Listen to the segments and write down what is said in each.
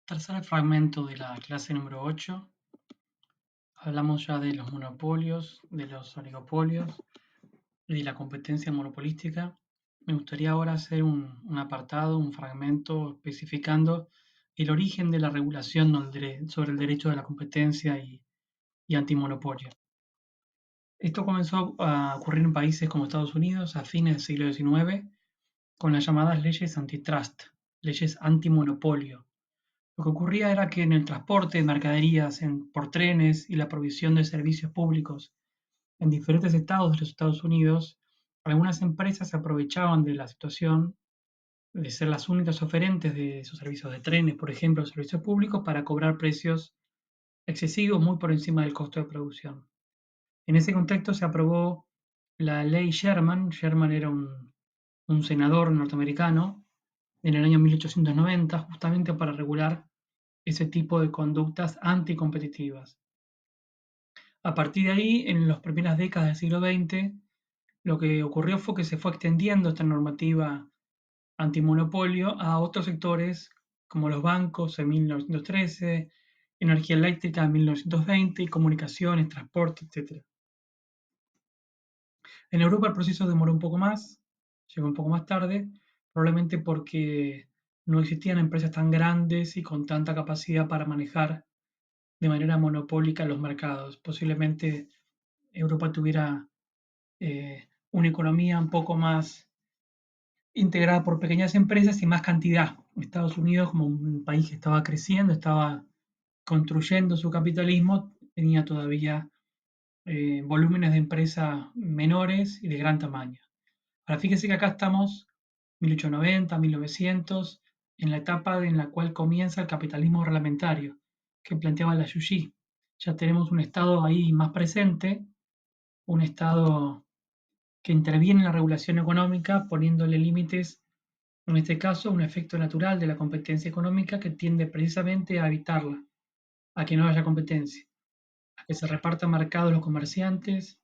Tercer fragmento de la clase número 8. Hablamos ya de los monopolios, de los oligopolios y de la competencia monopolística. Me gustaría ahora hacer un apartado, un fragmento especificando el origen de la regulación sobre el derecho de la competencia y antimonopolio. Esto comenzó a ocurrir en países como Estados Unidos a fines del siglo XIX con las llamadas leyes antitrust, leyes antimonopolio. Lo que ocurría era que en el transporte de mercaderías por trenes y la provisión de servicios públicos en diferentes estados de los Estados Unidos, algunas empresas se aprovechaban de la situación de ser las únicas oferentes de esos servicios de trenes, por ejemplo, servicios públicos, para cobrar precios excesivos muy por encima del costo de producción. En ese contexto se aprobó la ley Sherman. Sherman era un senador norteamericano en el año 1890, justamente para regular ese tipo de conductas anticompetitivas. A partir de ahí, en las primeras décadas del siglo XX, lo que ocurrió fue que se fue extendiendo esta normativa antimonopolio a otros sectores como los bancos en 1913, energía eléctrica en 1920 y comunicaciones, transporte, etc. En Europa el proceso demoró un poco más, llegó un poco más tarde, probablemente porque no existían empresas tan grandes y con tanta capacidad para manejar de manera monopólica los mercados. Posiblemente Europa tuviera una economía un poco más integrada por pequeñas empresas y más cantidad. Estados Unidos, como un país que estaba creciendo, estaba construyendo su capitalismo, tenía todavía volúmenes de empresas menores y de gran tamaño. Ahora fíjense que acá estamos 1890, 1900, en la etapa en la cual comienza el capitalismo reglamentario que planteaba la Yuyi. Ya tenemos un Estado ahí más presente, un Estado que interviene en la regulación económica poniéndole límites, en este caso un efecto natural de la competencia económica que tiende precisamente a evitarla, a que no haya competencia, a que se repartan mercados los comerciantes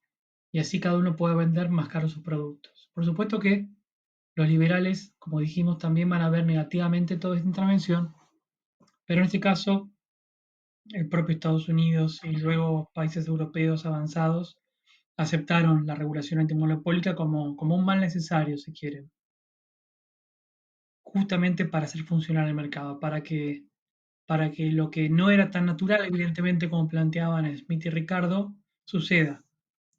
y así cada uno pueda vender más caros sus productos. Por supuesto que los liberales, como dijimos, también van a ver negativamente toda esta intervención, pero en este caso el propio Estados Unidos y luego países europeos avanzados aceptaron la regulación antimonopólica como un mal necesario, si quieren, justamente para hacer funcionar el mercado, para que lo que no era tan natural, evidentemente, como planteaban Smith y Ricardo, suceda.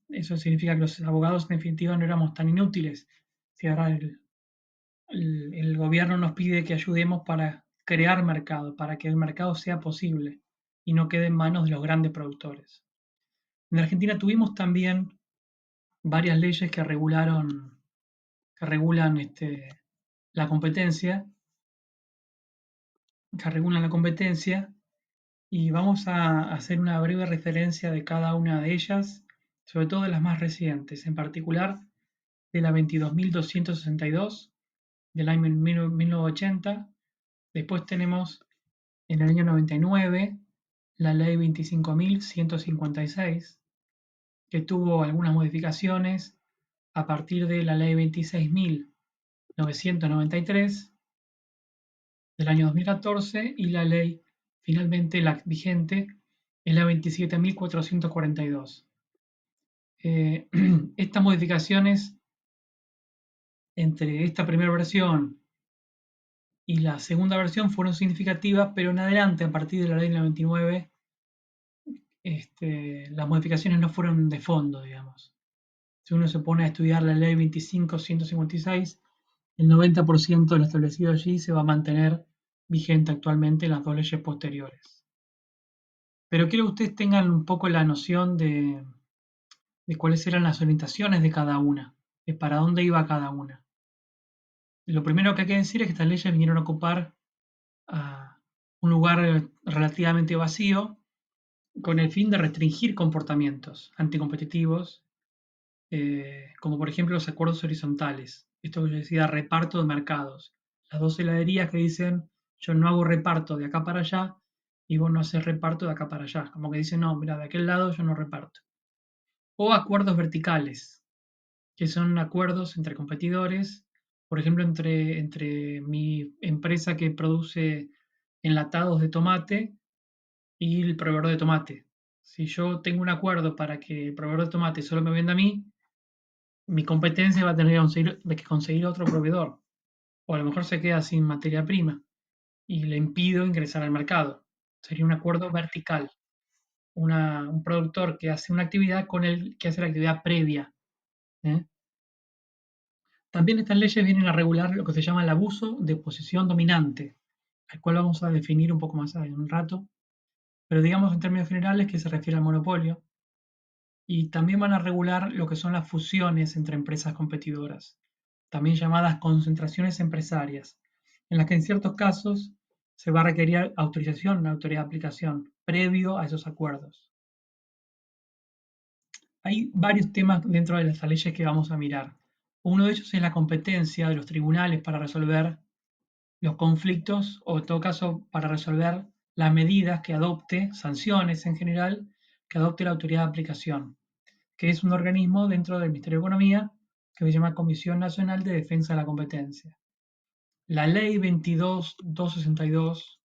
Eso significa que los abogados, en definitiva, no éramos tan inútiles. Si ahora el gobierno nos pide que ayudemos para crear mercado, para que el mercado sea posible y no quede en manos de los grandes productores. En Argentina tuvimos también varias leyes que regulan la competencia, que regulan la competencia, y vamos a hacer una breve referencia de cada una de ellas, sobre todo de las más recientes, en particular de la 22.262 del año 1980. Después tenemos en el año 99 la ley 25.156, que tuvo algunas modificaciones a partir de la ley 26.993 del año 2014, y la ley, finalmente la vigente, es la 27.442. Estas modificaciones entre esta primera versión y la segunda versión fueron significativas, pero en adelante, a partir de la ley 99, las modificaciones no fueron de fondo, digamos. Si uno se pone a estudiar la ley 25.156, el 90% de lo establecido allí se va a mantener vigente actualmente en las dos leyes posteriores. Pero quiero que ustedes tengan un poco la noción de cuáles eran las orientaciones de cada una, de para dónde iba cada una. Lo primero que hay que decir es que estas leyes vinieron a ocupar un lugar relativamente vacío con el fin de restringir comportamientos anticompetitivos, como por ejemplo los acuerdos horizontales. Esto que yo decía, reparto de mercados. Las dos heladerías que dicen, yo no hago reparto de acá para allá y vos no haces reparto de acá para allá. Como que dicen, no, mira, de aquel lado yo no reparto. O acuerdos verticales, que son acuerdos entre competidores, por ejemplo, entre mi empresa que produce enlatados de tomate y el proveedor de tomate. Si yo tengo un acuerdo para que el proveedor de tomate solo me venda a mí, mi competencia va a tener que conseguir otro proveedor. O a lo mejor se queda sin materia prima y le impido ingresar al mercado. Sería un acuerdo vertical. Un productor que hace una actividad con el que hace la actividad previa. ¿Eh? También estas leyes vienen a regular lo que se llama el abuso de posición dominante, al cual vamos a definir un poco más en un rato, pero digamos en términos generales que se refiere al monopolio, y también van a regular lo que son las fusiones entre empresas competidoras, también llamadas concentraciones empresarias, en las que en ciertos casos se va a requerir autorización, una autoridad de aplicación, previo a esos acuerdos. Hay varios temas dentro de las leyes que vamos a mirar. Uno de ellos es la competencia de los tribunales para resolver los conflictos o en todo caso para resolver las medidas que adopte, sanciones en general, que adopte la autoridad de aplicación, que es un organismo dentro del Ministerio de Economía que se llama Comisión Nacional de Defensa de la Competencia. La ley 22.262,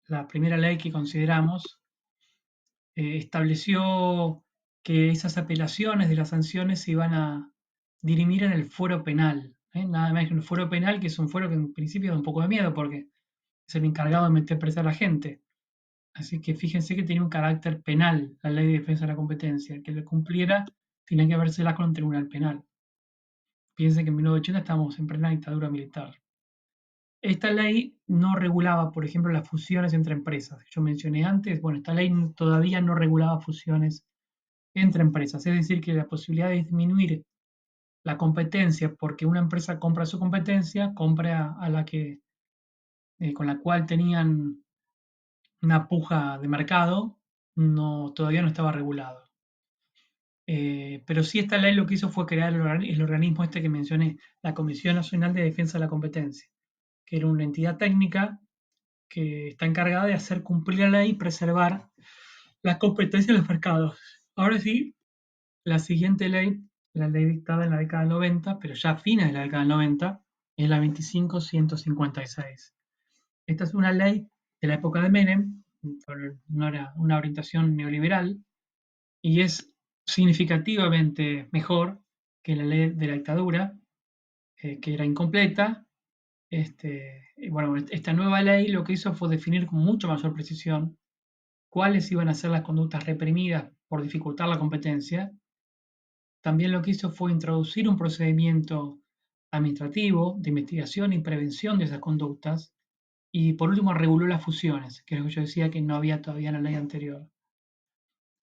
la primera ley que consideramos, estableció que esas apelaciones de las sanciones se iban a dirimir en el fuero penal. Nada más que un fuero penal, que es un fuero que en principio da un poco de miedo porque es el encargado de meter presa a la gente. Así que fíjense que tiene un carácter penal la ley de defensa de la competencia. El que lo cumpliera tiene que habérsela con un tribunal penal. Piensen que en 1980 estábamos en plena dictadura militar. Esta ley no regulaba, por ejemplo, las fusiones entre empresas. Yo mencioné antes, bueno, esta ley todavía no regulaba fusiones entre empresas. Es decir, que la posibilidad de disminuir la competencia porque una empresa compra su competencia, compra a la que, con la cual tenían una puja de mercado, no, todavía no estaba regulado. Pero sí esta ley lo que hizo fue crear el organismo este que mencioné, la Comisión Nacional de Defensa de la Competencia, que era una entidad técnica que está encargada de hacer cumplir la ley y preservar la competencia en los mercados. Ahora sí, la siguiente ley, la ley dictada en la década del 90, pero ya a fines de la década del 90, es la 25.156. Esta es una ley de la época de Menem, una orientación neoliberal, y es significativamente mejor que la ley de la dictadura, que era incompleta. Y bueno, esta nueva ley lo que hizo fue definir con mucho mayor precisión cuáles iban a ser las conductas reprimidas por dificultar la competencia. También lo que hizo fue introducir un procedimiento administrativo de investigación y prevención de esas conductas. Y por último, reguló las fusiones, que es lo que yo decía que no había todavía en la ley anterior.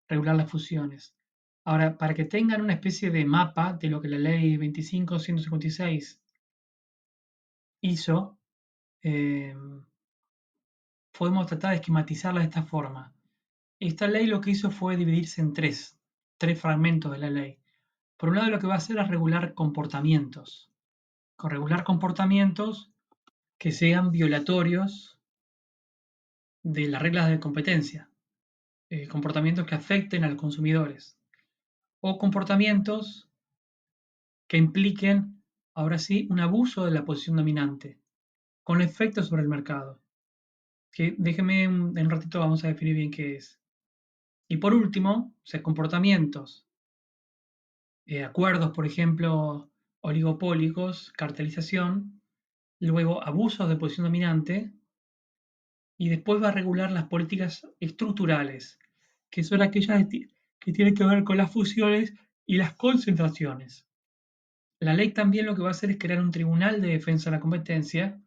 Regular las fusiones. Ahora, para que tengan una especie de mapa de lo que la ley 25.156 hizo, eh, podemos tratar de esquematizarla de esta forma. Esta ley lo que hizo fue dividirse en tres fragmentos de la ley. Por un lado, lo que va a hacer es regular comportamientos. Con regular comportamientos que sean violatorios de las reglas de competencia, comportamientos que afecten a los consumidores o comportamientos que impliquen, ahora sí, un abuso de la posición dominante con efectos sobre el mercado. Que déjeme en un ratito vamos a definir bien qué es. Y por último, o sea, comportamientos, acuerdos, por ejemplo, oligopólicos, cartelización, luego abusos de posición dominante, y después va a regular las políticas estructurales, que son aquellas que tienen que ver con las fusiones y las concentraciones. La ley también lo que va a hacer es crear un tribunal de defensa de la competencia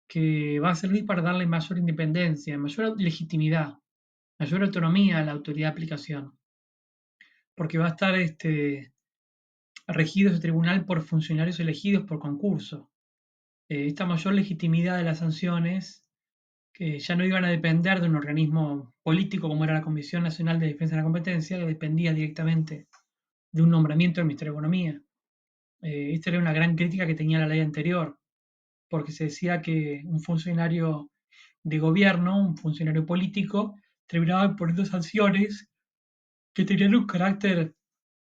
que va a servir para darle mayor independencia, mayor legitimidad, mayor autonomía a la autoridad de aplicación, porque va a estar regido ese tribunal por funcionarios elegidos por concurso. Esta mayor legitimidad de las sanciones, que ya no iban a depender de un organismo político como era la Comisión Nacional de Defensa de la Competencia, que dependía directamente de un nombramiento del Ministerio de Economía. Esta era una gran crítica que tenía la ley anterior, porque se decía que un funcionario de gobierno, un funcionario político, terminaba imponiendo sanciones que tenían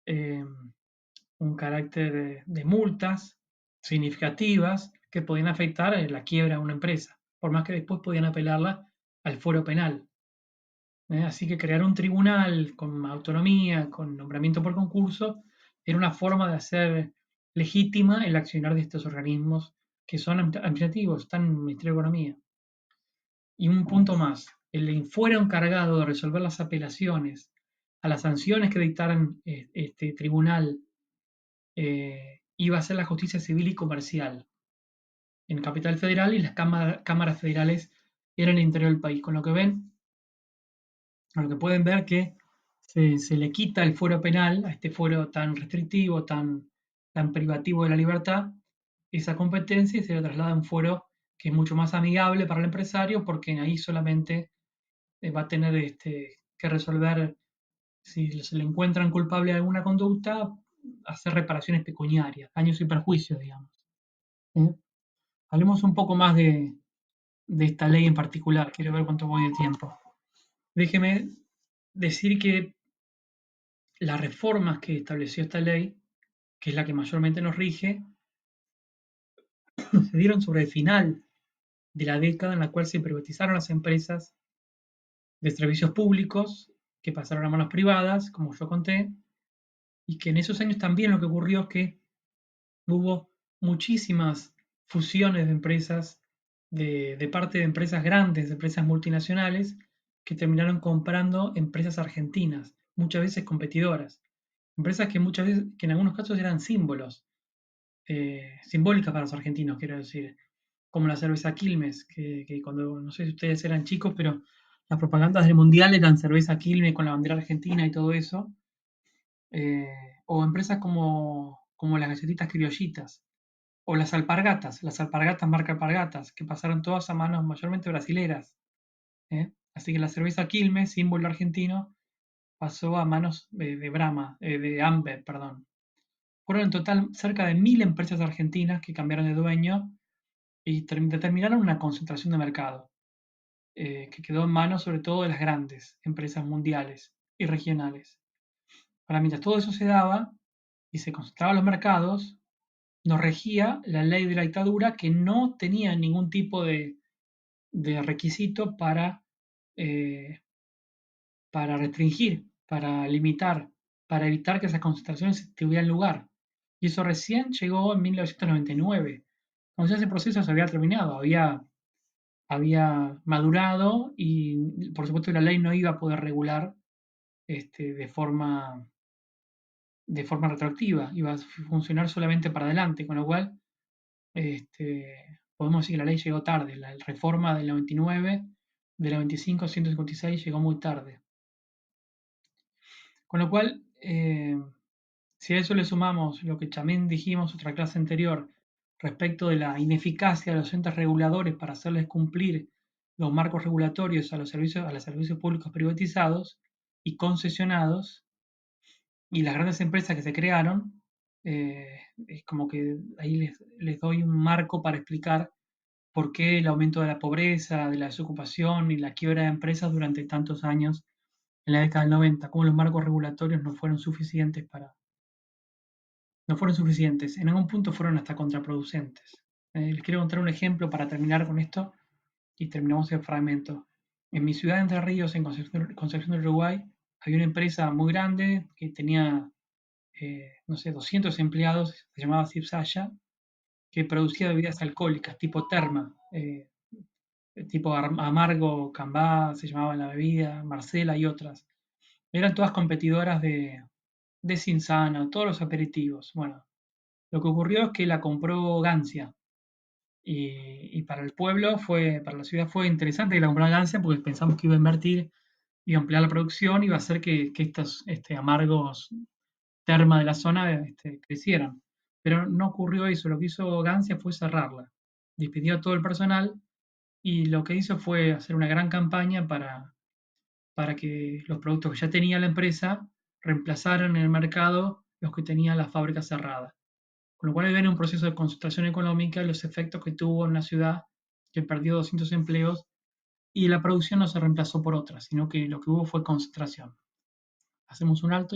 eh, un carácter de multas significativas que podían afectar la quiebra de una empresa, por más que después podían apelarla al fuero penal. Así que crear un tribunal con autonomía, con nombramiento por concurso, era una forma de hacer legítima el accionar de estos organismos que son administrativos, están en el Ministerio de Economía. Y un punto más, el fuero encargado de resolver las apelaciones a las sanciones que dictaran este tribunal iba a ser la justicia civil y comercial en Capital Federal, y las cámaras federales eran en el interior del país. Con lo que ven, con lo que pueden ver que se le quita el fuero penal a este fuero tan restrictivo, tan privativo de la libertad, esa competencia, y se le traslada a un fuero que es mucho más amigable para el empresario, porque ahí solamente va a tener que resolver, si se le encuentran culpable de alguna conducta, hacer reparaciones pecuniarias, daños y perjuicios, digamos. ¿Eh? Hablemos un poco más de esta ley en particular. Quiero ver cuánto voy de tiempo. Déjeme decir que las reformas que estableció esta ley, que es la que mayormente nos rige, se dieron sobre el final de la década en la cual se privatizaron las empresas de servicios públicos, que pasaron a manos privadas, como yo conté, y que en esos años también lo que ocurrió es que hubo muchísimas fusiones de empresas, de parte de empresas grandes, de empresas multinacionales, que terminaron comprando empresas argentinas, muchas veces competidoras. Empresas que muchas veces, que en algunos casos eran símbolos, simbólicas para los argentinos, quiero decir, como la cerveza Quilmes, que cuando, no sé si ustedes eran chicos, pero las propagandas del Mundial eran cerveza Quilmes con la bandera argentina y todo eso, eh, o empresas como las galletitas criollitas, o las alpargatas marca Alpargatas, que pasaron todas a manos mayormente brasileras. Así que la cerveza Quilmes, símbolo argentino, pasó a manos de Brahma, de Amber, perdón. Fueron en total cerca de 1000 empresas argentinas que cambiaron de dueño y determinaron una concentración de mercado, que quedó en manos sobre todo de las grandes empresas mundiales y regionales. Ahora, mientras todo eso se daba y se concentraban los mercados, nos regía la ley de la dictadura, que no tenía ningún tipo de requisito eh, para restringir, para limitar, para evitar que esas concentraciones tuvieran lugar. Y eso recién llegó en 1999, cuando ya ese proceso se había terminado, había madurado, y por supuesto la ley no iba a poder regular de forma retroactiva, iba a funcionar solamente para adelante, con lo cual podemos decir que la ley llegó tarde. La reforma del 99, de la 25-156, llegó muy tarde. Con lo cual, si a eso le sumamos lo que también dijimos otra clase anterior respecto de la ineficacia de los entes reguladores para hacerles cumplir los marcos regulatorios a los servicios públicos privatizados y concesionados, y las grandes empresas que se crearon, es como que ahí les doy un marco para explicar por qué el aumento de la pobreza, de la desocupación y la quiebra de empresas durante tantos años en la década del 90, cómo los marcos regulatorios no fueron suficientes, en algún punto fueron hasta contraproducentes. Les quiero contar un ejemplo para terminar con esto y terminamos el fragmento. En mi ciudad de Entre Ríos, en Concepción del Uruguay, había una empresa muy grande que tenía, no sé, 200 empleados, se llamaba Cipsaya, que producía bebidas alcohólicas tipo Terma, tipo Amargo, Cambá, se llamaba la bebida, Marcela y otras. Eran todas competidoras de Cinzano, todos los aperitivos. Bueno, lo que ocurrió es que la compró Gancia. Y para el pueblo para la ciudad fue interesante que la comprara Gancia, porque pensamos que iba a invertir, iba a ampliar la producción, iba a hacer que estos amargos Terma de la zona crecieran. Pero no ocurrió eso. Lo que hizo Gancia fue cerrarla. Despidió a todo el personal, y lo que hizo fue hacer una gran campaña para que los productos que ya tenía la empresa reemplazaran en el mercado los que tenían las fábricas cerradas. Con lo cual ahí viene un proceso de concentración económica y los efectos que tuvo en una ciudad que perdió 200 empleos, y la producción no se reemplazó por otra, sino que lo que hubo fue concentración. Hacemos un alto y